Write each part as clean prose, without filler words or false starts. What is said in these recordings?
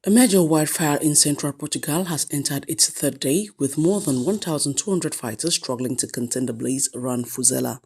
A major wildfire in central Portugal has entered its third day, with more than 1,200 fighters struggling to contain the blaze around Fosela.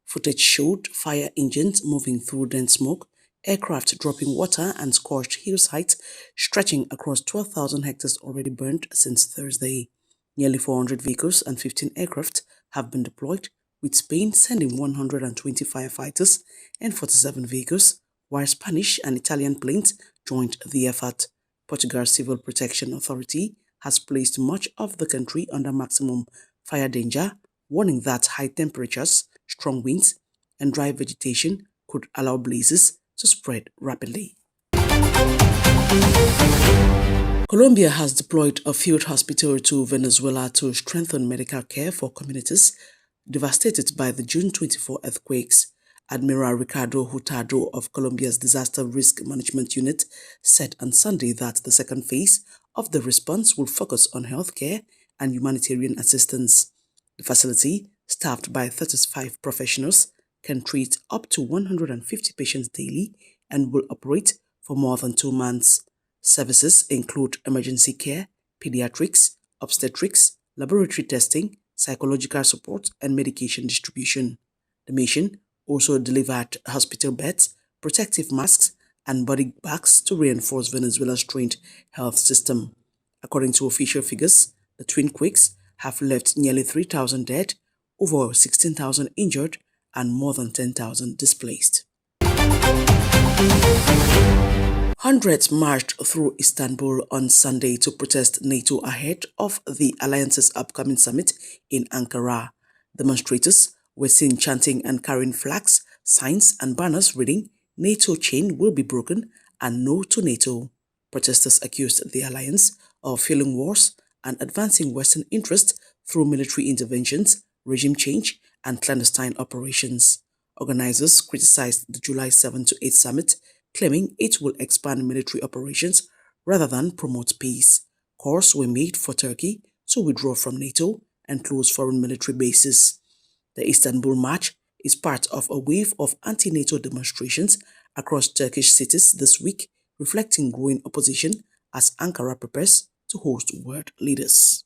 Footage showed fire engines moving through dense smoke, aircraft dropping water and scorched hillsides stretching across 12,000 hectares already burned since Thursday. Nearly 400 vehicles and 15 aircraft have been deployed, with Spain sending 120 firefighters and 47 vehicles, while Spanish and Italian planes joined the effort. Portugal's Civil Protection Authority has placed much of the country under maximum fire danger, warning that high temperatures, strong winds, and dry vegetation could allow blazes to spread rapidly. Colombia has deployed a field hospital to Venezuela to strengthen medical care for communities devastated by the June 24 earthquakes. Admiral Ricardo Hurtado of Colombia's Disaster Risk Management Unit said on Sunday that the second phase of the response will focus on healthcare and humanitarian assistance. The facility, staffed by 35 professionals, can treat up to 150 patients daily and will operate for more than 2 months. Services include emergency care, pediatrics, obstetrics, laboratory testing, psychological support, and medication distribution. The mission also delivered hospital beds, protective masks, and body bags to reinforce Venezuela's strained health system. According to official figures, the twin quakes have left nearly 3,000 dead, over 16,000 injured, and more than 10,000 displaced. Hundreds marched through Istanbul on Sunday to protest NATO ahead of the alliance's upcoming summit in Ankara. Demonstrators were seen chanting and carrying flags, signs, and banners reading "NATO chain will be broken" and "No to NATO." Protesters accused the alliance of fueling wars and advancing Western interests through military interventions, regime change, and clandestine operations. Organizers criticized the July 7-8 summit, claiming it will expand military operations rather than promote peace. Calls were made for Turkey to withdraw from NATO and close foreign military bases. The Istanbul March is part of a wave of anti-NATO demonstrations across Turkish cities this week, reflecting growing opposition as Ankara prepares to host world leaders.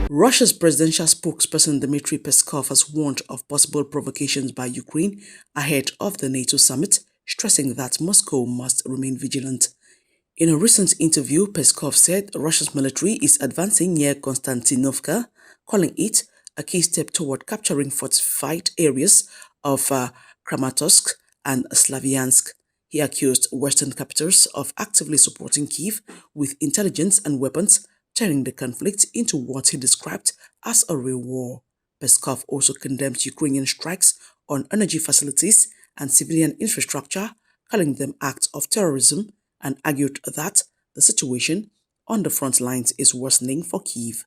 Russia's presidential spokesperson Dmitry Peskov has warned of possible provocations by Ukraine ahead of the NATO summit, stressing that Moscow must remain vigilant. In a recent interview, Peskov said Russia's military is advancing near Konstantinovka, calling it a key step toward capturing fortified areas of Kramatorsk and Slavyansk. He accused Western capitals of actively supporting Kyiv with intelligence and weapons, turning the conflict into what he described as a real war. Peskov also condemned Ukrainian strikes on energy facilities and civilian infrastructure, calling them acts of terrorism, and argued that the situation on the front lines is worsening for Kyiv.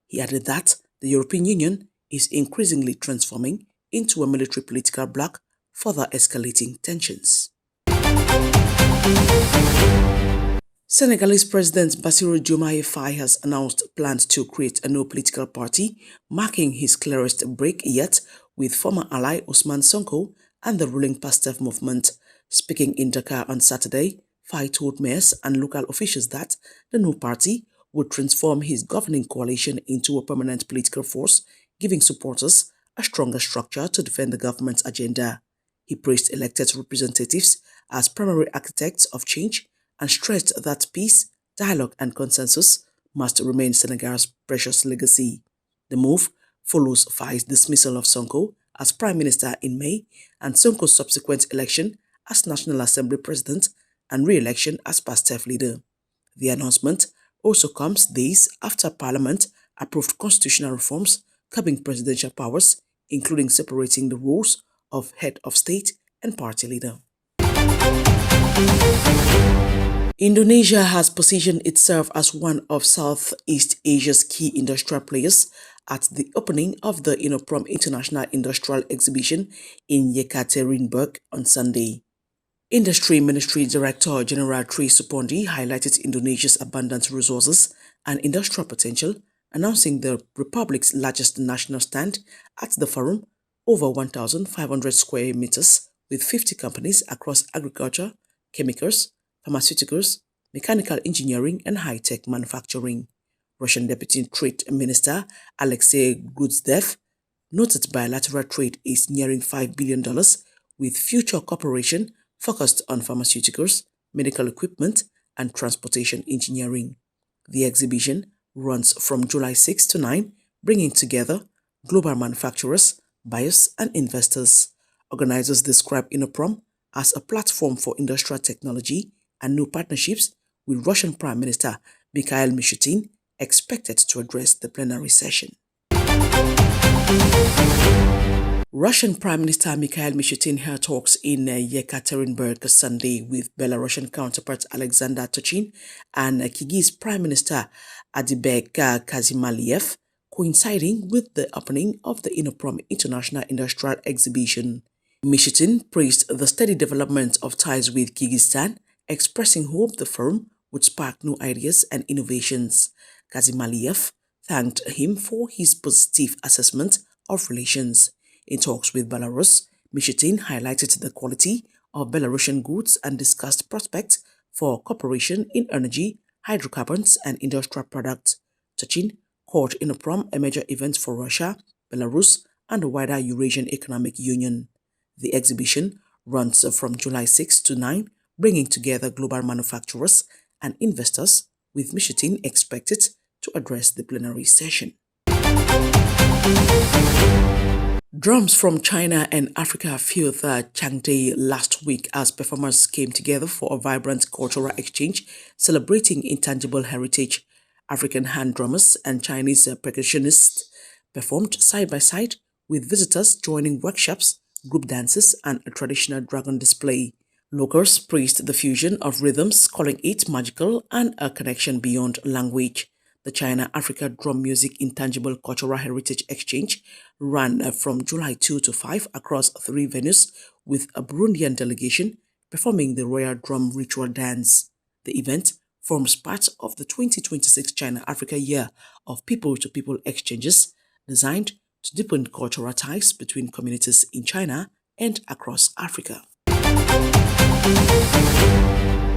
He added that the European Union is increasingly transforming into a military political bloc, further escalating tensions. Senegalese President Bassirou Faye has announced plans to create a new political party, marking his clearest break yet with former ally Ousmane Sonko and the ruling Pastef movement. Speaking in Dakar on Saturday, Faye told mayors and local officials that the new party would transform his governing coalition into a permanent political force, giving supporters a stronger structure to defend the government's agenda. He praised elected representatives as primary architects of change and stressed that peace, dialogue, and consensus must remain Senegal's precious legacy. The move follows Faye's dismissal of Sonko as Prime Minister in May and Sonko's subsequent election as National Assembly President and re-election as Pastef leader. The announcement also comes days after Parliament approved constitutional reforms curbing presidential powers, including separating the roles of head of state and party leader. Indonesia has positioned itself as one of Southeast Asia's key industrial players at the opening of the Inoprom International Industrial Exhibition in Yekaterinburg on Sunday. Industry Ministry Director General Tri Supondi highlighted Indonesia's abundant resources and industrial potential, announcing the republic's largest national stand at the forum, over 1,500 square meters, with 50 companies across agriculture, chemicals, pharmaceuticals, mechanical engineering, and high-tech manufacturing. Russian Deputy Trade Minister Alexei Gruzdev noted bilateral trade is nearing $5 billion with future cooperation focused on pharmaceuticals, medical equipment, and transportation engineering. The exhibition runs from July 6 to 9, bringing together global manufacturers, buyers, and investors. Organizers describe Inoprom as a platform for industrial technology and new partnerships with Russian Prime Minister Mikhail Mishustin expected to address the plenary session. Russian Prime Minister Mikhail Mishustin held talks in Yekaterinburg Sunday with Belarusian counterpart Alexander Turchin and Kyrgyz Prime Minister Adibek Kazimaliyev, coinciding with the opening of the Inoprom International Industrial Exhibition. Mishustin praised the steady development of ties with Kyrgyzstan, expressing hope the forum would spark new ideas and innovations. Kazimaliyev thanked him for his positive assessment of relations. In talks with Belarus, Mishustin highlighted the quality of Belarusian goods and discussed prospects for cooperation in energy, hydrocarbons, and industrial products. Turchin called Inoprom a major event for Russia, Belarus, and the wider Eurasian Economic Union. The exhibition runs from July 6 to 9, bringing together global manufacturers and investors, with Mishustin expected to address the plenary session. Drums from China and Africa filled Changde last week as performers came together for a vibrant cultural exchange celebrating intangible heritage. African hand drummers and Chinese percussionists performed side by side, with visitors joining workshops, group dances, and a traditional dragon display. Locals praised the fusion of rhythms, calling it magical and a connection beyond language. The China-Africa Drum Music Intangible Cultural Heritage Exchange ran from July 2 to 5 across 3 venues, with a Burundian delegation performing the Royal Drum Ritual Dance. The event forms part of the 2026 China-Africa Year of People-to-People Exchanges, designed to deepen cultural ties between communities in China and across Africa.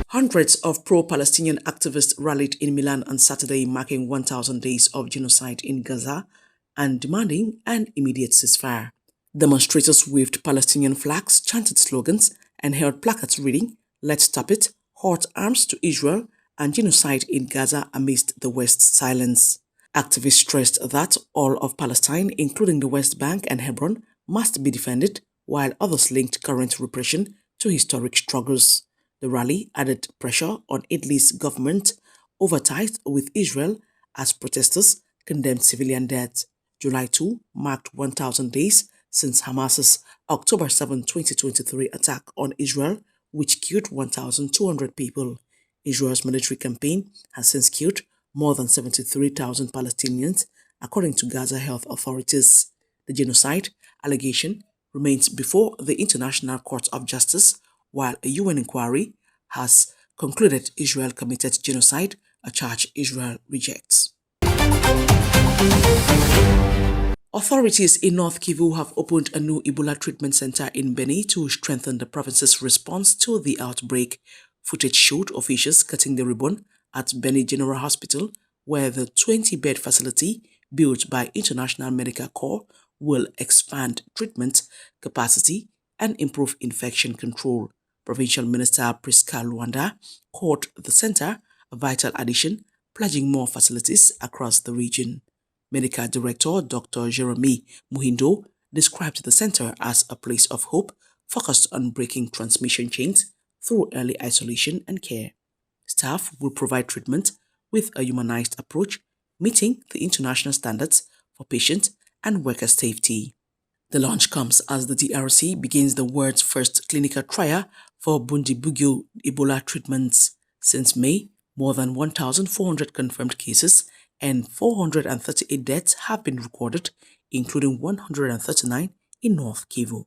Hundreds of pro-Palestinian activists rallied in Milan on Saturday, marking 1,000 days of genocide in Gaza and demanding an immediate ceasefire. Demonstrators waved Palestinian flags, chanted slogans, and held placards reading, "Let's stop it, halt arms to Israel, and genocide in Gaza," amidst the West's silence. Activists stressed that all of Palestine, including the West Bank and Hebron, must be defended, while others linked current repression to historic struggles. The rally added pressure on Italy's government over ties with Israel as protesters condemned civilian deaths. July 2 marked 1,000 days since Hamas's October 7, 2023 attack on Israel, which killed 1,200 people. Israel's military campaign has since killed more than 73,000 Palestinians, according to Gaza health authorities. The genocide allegation remains before the International Court of Justice, while a UN inquiry has concluded Israel committed genocide, a charge Israel rejects. Authorities in North Kyiv have opened a new Ebola treatment center in Beni to strengthen the province's response to the outbreak. Footage showed officials cutting the ribbon at Beni General Hospital, where the 20-bed facility built by International Medical Corps will expand treatment capacity and improve infection control. Provincial Minister Priska Luanda called the center a vital addition, pledging more facilities across the region. Medical Director Dr. Jeremy Muhindo described the center as a place of hope focused on breaking transmission chains through early isolation and care. Staff will provide treatment with a humanized approach, meeting the international standards for patient and worker safety. The launch comes as the DRC begins the world's first clinical trial for Bundibugyo Ebola treatments. Since May, more than 1,400 confirmed cases and 438 deaths have been recorded, including 139 in North Kivu.